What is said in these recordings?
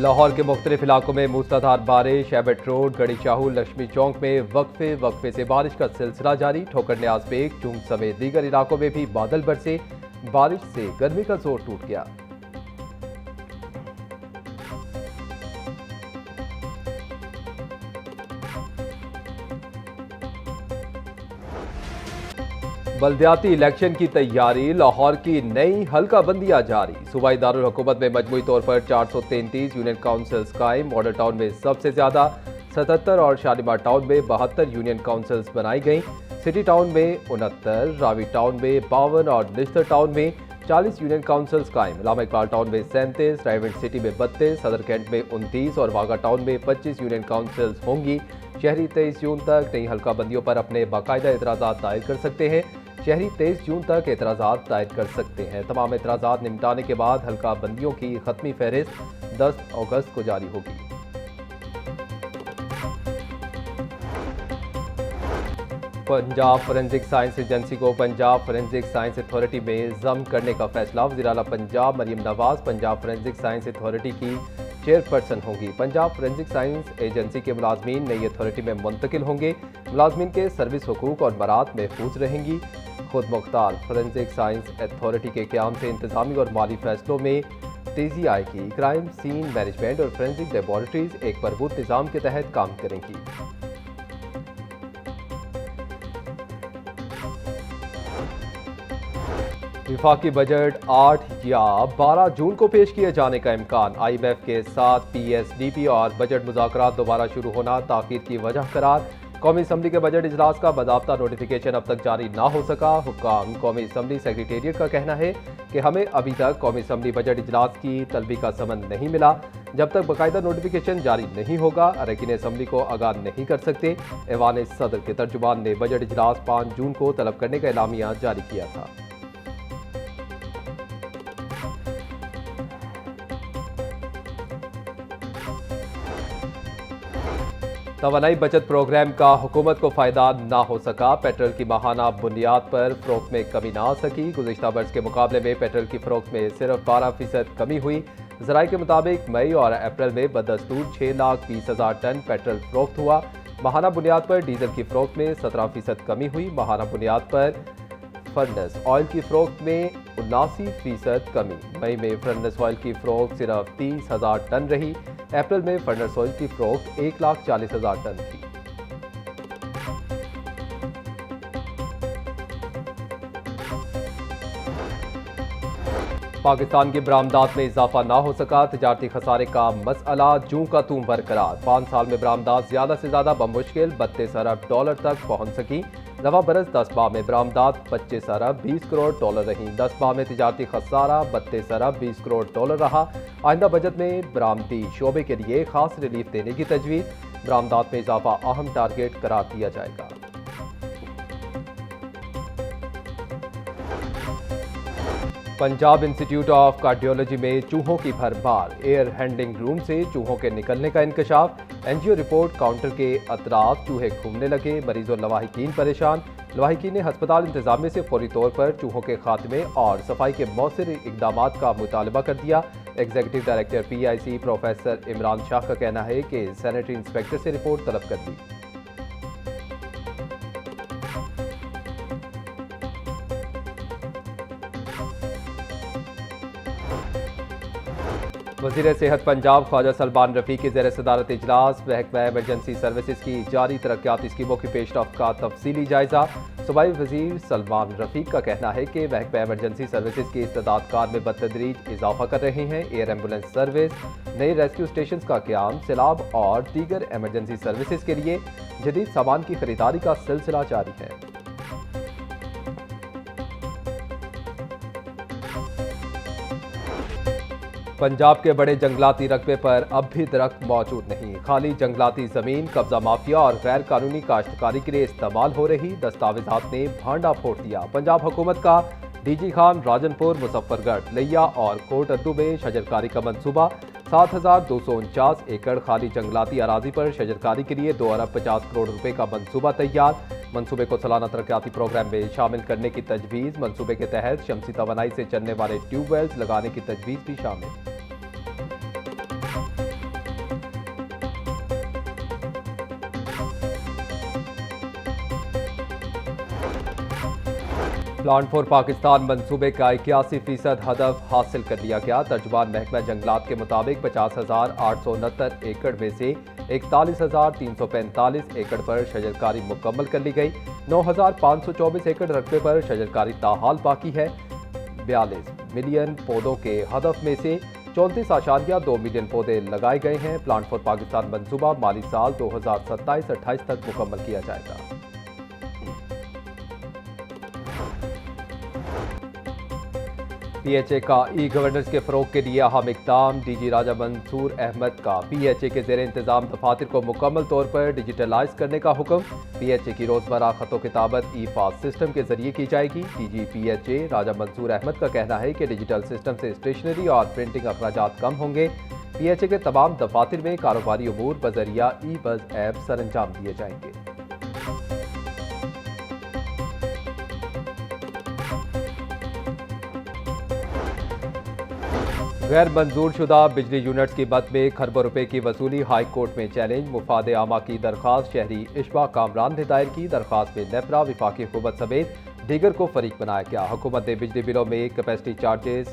लाहौर के मुख्तलिफ इलाकों में मूसलाधार बारिश। एबट रोड, गड़ी चाहू, लक्ष्मी चौक में वक्फे से बारिश का सिलसिला जारी। ठोकर न्याज बेग, चूंग समेत दीगर इलाकों में भी बादल बरसे। बारिश से गर्मी का जोर टूट गया। बल्दियाती इलेक्शन की तैयारी। लाहौर की नई हल्का बंदियां जारी। सूबाई दारुल हुकूमत में मजमूई तौर पर 433 यूनियन काउंसिल्स कायम। मॉडल टाउन में सबसे ज्यादा 77 और शालीमार टाउन में 72 यूनियन काउंसिल्स बनाई गई। सिटी टाउन में 69, रावी टाउन में 52 और निश्तर टाउन में 40 यूनियन काउंसिल्स कायम। इलामा इकबाल टाउन में 37, रायवेंट सिटी में 32, सदर कैंट में 29 और वाघा टाउन में 25 यूनियन काउंसिल्स होंगी। शहरी 23 जून तक नई हल्का बंदियों पर अपने बाकायदा एतराज़ात दायर कर सकते हैं। शहरी 23 जून तक एतराज़ात दायर कर सकते हैं। तमाम एतराज़ात निपटाने के बाद हल्का बंदियों की खत्मी फहरिस्त 10 अगस्त को जारी होगी। पंजाब फोरेंसिक साइंस एजेंसी को पंजाब फोरेंसिक साइंस अथॉरिटी में ज़म करने का फैसला। वज़ीर आला Punjab Maryam Nawaz Punjab forensic science authority की चेयरपर्सन होंगी। पंजाब फोरेंसिक साइंस एजेंसी के मुलाजमीन नई अथॉरिटी में मुंतकिल होंगे। मुलाजमीन के सर्विस हुकूक और मरात महफूज रहेंगी। खुद मुख्तार फोरेंसिक साइंस अथॉरिटी के क़याम से इंतजामी और माली फैसलों में तेजी आएगी। क्राइम सीन मैनेजमेंट और फोरेंसिक लेबॉरेटरीज एक मरबूत निज़ाम के तहत काम करेंगी। विफाकी बजट 8 या 12 जून को पेश किए जाने का इम्कान। IMF के साथ PSDP और बजट मुज़ाकरात दोबारा शुरू होना ताख़ीर की वजह करार। कौमी असम्बली के बजट इजलास का बाज़ाब्ता नोटिफिकेशन अब तक जारी ना हो सका। हुक्काम कौमी असम्बली सेक्रेटेरिएट का कहना है कि हमें अभी तक कौमी असम्बली बजट इजलास की तलबी का समन नहीं मिला। जब तक बाकायदा नोटिफिकेशन जारी नहीं होगा अरकान असम्बली को आगाह नहीं कर सकते। ऐवान सदर के तर्जुमान ने बजट इजलास 5 जून को तलब करने का एलामिया जारी किया था। तवानाई बचत प्रोग्राम का हुकूमत को फायदा ना हो सका। पेट्रोल की माहाना बुनियाद पर फरोख्त में कमी ना आ सकी। गुज़िश्ता बरस के मुकाबले में पेट्रोल की फरोख्त में सिर्फ 12% कमी हुई। ज़राए के मुताबिक मई और अप्रैल में बदस्तूर 6,20,000 टन पेट्रोल फरोख्त हुआ। माहाना बुनियाद पर डीजल की फरोख्त में 17% कमी हुई। माहाना बुनियाद पर फर्नेस ऑयल की फरोख्त में 79% कमी। मई में फर्नेस ऑयल की फरोख्त सिर्फ 30,000 टन रही। अप्रैल में फर्नेस ऑयल की फरोख्त 1,40,000 टन थी। पाकिस्तान की बरामदात में इजाफा ना हो सका। तिजारती खसारे का मसला जूं का तूं बरकरार। 5 साल में बरामदात ज्यादा से ज्यादा बमुश्किल $32 अरब तक पहुंच सकी। रवा बरस 10 माह में बरामदात $25 अरब 20 करोड़ रही। 10 माह में तिजारती खसारा $32 अरब 20 करोड़ रहा। आइंदा बजट में बरामदी शोबे के लिए खास रिलीफ देने की तजवीज़। बरामदात में इजाफा अहम टारगेट करार दिया जाएगा। पंजाब इंस्टीट्यूट ऑफ कार्डियोलॉजी में चूहों की भरमार। एयर हैंडलिंग रूम से चूहों के निकलने का इंकशाफ। एनजीओ रिपोर्ट काउंटर के अतराफ चूहे घूमने लगे। मरीज और लवाहिकीन परेशान। लवाहिकीन ने हस्पताल इंतजामिया से फौरी तौर पर चूहों के खात्मे और सफाई के मौसर इकदाम का मुतालबा कर दिया। Executive director PIC professor Imran Shah का कहना है कि सैनिटरी इंस्पेक्टर से रिपोर्ट तलब कर दी। वज़ीर सेहत पंजाब ख्वाजा सलमान रफ़ी के ज़ेर सदारत इजलास। महकमा एमरजेंसी सर्विसेज की जारी तरक्याती स्कीमों की पेशरफ्त का तफसीली जायजा। सूबाई वज़ीर सलमान रफ़ी का कहना है कि महकमा एमरजेंसी सर्विसेज की इस्तेदाद कार में बतदरीज इजाफा कर रहे हैं। एयर एम्बुलेंस सर्विस, नए रेस्क्यू स्टेशन का क़याम, सैलाब और दीगर एमरजेंसी सर्विसेज के लिए जदीद सामान की खरीदारी का सिलसिला जारी है। पंजाब के बड़े जंगलाती रकबे पर अब भी दरख्त मौजूद नहीं। खाली जंगलाती जमीन कब्जा माफिया और गैर कानूनी काश्तकारी के लिए इस्तेमाल हो रही दस्तावेजात ने भांडा फोड़ दिया। पंजाब हुकूमत का DG खान, राजनपुर, मुजफ्फरगढ़, लिया और कोट अद्दू में शजरकारी का मंसूबा। 7,249 एकड़ खाली जंगलाती अराजी पर शजरकारी के लिए 2 अरब 50 करोड़ रुपए का मंसूबा तैयार। मंसूबे को सालाना तरक्याती प्रोग्राम में शामिल करने की तजवीज़। मंसूबे के तहत शमसी तवानाई से चलने वाले ट्यूबवेल्स लगाने की तजवीज़ भी शामिल। प्लान फॉर पाकिस्तान मंसूबे का 81% हदफ हासिल कर लिया गया। तर्जुमान महकमा जंगलात के मुताबिक 50,869 एकड़ में से 41,345 एकड़ पर शजरकारी मुकम्मल कर ली गई। 9,524 एकड़ रकबे पर शजरकारी ताहाल बाकी है। 42 मिलियन पौधों के हदफ में से 34.2 मिलियन पौधे लगाए गए हैं। प्लान फॉर पाकिस्तान मंसूबा माली साल 2027-28 तक मुकम्मल किया जाएगा। पीएचए का ई गवर्नेंस के फरोग के लिए अहम इकदाम। डीजी राजा मंसूर अहमद का पीएचए के ज़ेर इंतजाम दफातर को मुकम्मल तौर पर डिजिटलाइज करने का हुक्म। पीएचए की रोजमर्रा खतो किताबत ई पास सिस्टम के जरिए की जाएगी। डीजी पीएचए राजा मंसूर अहमद का कहना है कि डिजिटल सिस्टम से स्टेशनरी और प्रिंटिंग अखराजात कम होंगे। पीएचए के तमाम दफातर में कारोबारी अमूर बजरिया ई बज़ ऐप सरअंजाम दिए जाएंगे। गैर मंजूर शुदा बिजली यूनिट्स की मद में खरबों रुपए की वसूली हाई कोर्ट में चैलेंज। मुफाद आमा की दरखास्त शहरी इशबा कामरान ने दायर की। दरखास्त में नेफरा विफाकी हुकूमत समेत दीगर को फरीक बनाया गया। हुकूमत ने बिजली बिलों में कैपेसिटी चार्जेस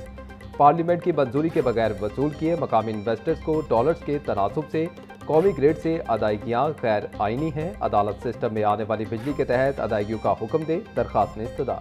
पार्लियामेंट की मंजूरी के बगैर वसूल किए। मकामी इन्वेस्टर्स को डॉलर्स के तनासुब से कौमी ग्रिड से अदायगियाँ गैर आइनी हैं। अदालत सिस्टम में आने वाली बिजली के तहत अदायगियों का हुक्म दे। दरखास्त में इस्तदा।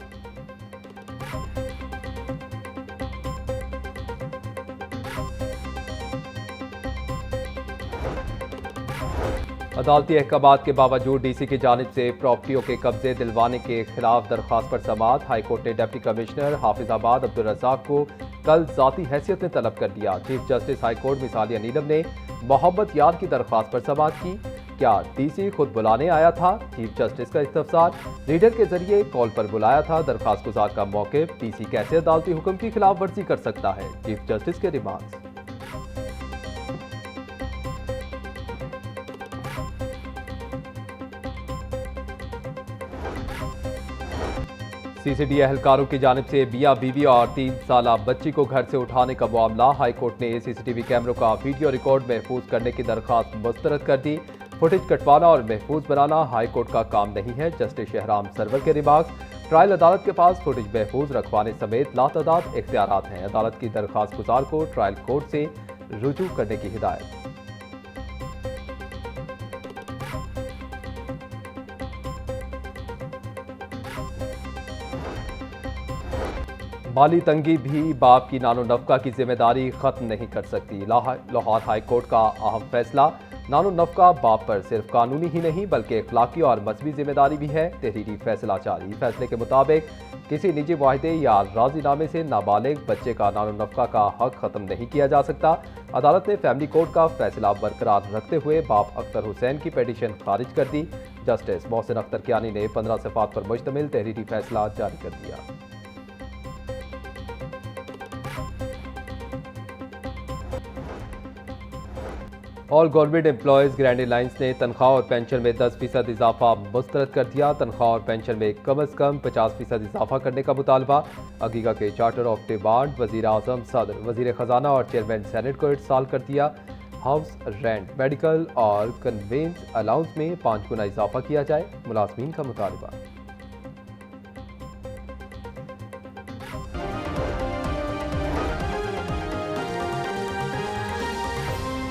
अदालती अहकामात के बावजूद डीसी की जानिब से प्रॉपर्टियों के कब्जे दिलवाने के खिलाफ दरखास्त पर समाअत। हाईकोर्ट ने डिप्टी कमिश्नर हाफिजाबाद अब्दुल रज़ाक को कल ज़ाती हैसियत में तलब कर दिया। चीफ जस्टिस हाईकोर्ट मिसालिया नीलम ने मोहम्मद यार की दरखास्त पर समाअत की। क्या डीसी खुद बुलाने आया था? चीफ जस्टिस का इस्तफसार। लीडर के जरिए कॉल पर बुलाया था। दरखास्त गुजार का मौक़िफ़। डीसी कैसे अदालती हुक्म की खिलाफ वर्जी कर सकता है? चीफ जस्टिस के रिमार्क्स। सीसीडी एहलकारों की जानिब से मियां बीवी और 3 साला बच्ची को घर से उठाने का मामला। हाईकोर्ट ने सीसीटीवी कैमरों का वीडियो रिकॉर्ड महफूज करने की दरखास्त मुस्तरद कर दी। फुटेज कटवाना और महफूज बनाना हाईकोर्ट का काम नहीं है। जस्टिस शहराम सरवर के रिमार्क्स। ट्रायल अदालत के पास फुटेज महफूज रखवाने समेत लातादाद इख्तियारात हैं। अदालत की दरखास्त गुजार को ट्रायल कोर्ट से रुजू करने की हिदायत। माली तंगी भी बाप की नानो नफका की जिम्मेदारी खत्म नहीं कर सकती। लाहौर हाई कोर्ट का अहम फैसला। नानो नफका बाप पर सिर्फ कानूनी ही नहीं बल्कि अखलाकी और मजहबी जिम्मेदारी भी है। तहरीरी फैसला जारी। फैसले के मुताबिक किसी निजी वाहिदे या राजीनामे से नाबालिग बच्चे का नानो नफका का हक खत्म नहीं किया जा सकता। अदालत ने फैमिली कोर्ट का फैसला बरकरार रखते हुए बाप अख्तर हुसैन की पिटीशन खारिज कर दी। जस्टिस मोहसिन अख्तर कियानी ने 15 सफ़ात पर मुश्तमिल तहरीरी फैसला जारी कर दिया। All government employees grand lines ने तनख्वाह और पेंशन में 10% इजाफा मुस्तरद कर दिया। तनख्वाह और पेंशन में कम अज़ कम 50% इजाफा करने का मुतालबा। अगीगा के चार्टर ऑफ डिमांड वज़ीर आज़म, सदर, वज़ीर ख़जाना और चेयरमैन सेनेट को इरसाल कर दिया। हाउस रेंट, मेडिकल और कन्वेंस अलाउंस में 5 गुना इजाफा किया जाए। मुलाजमीन का मुतालबा।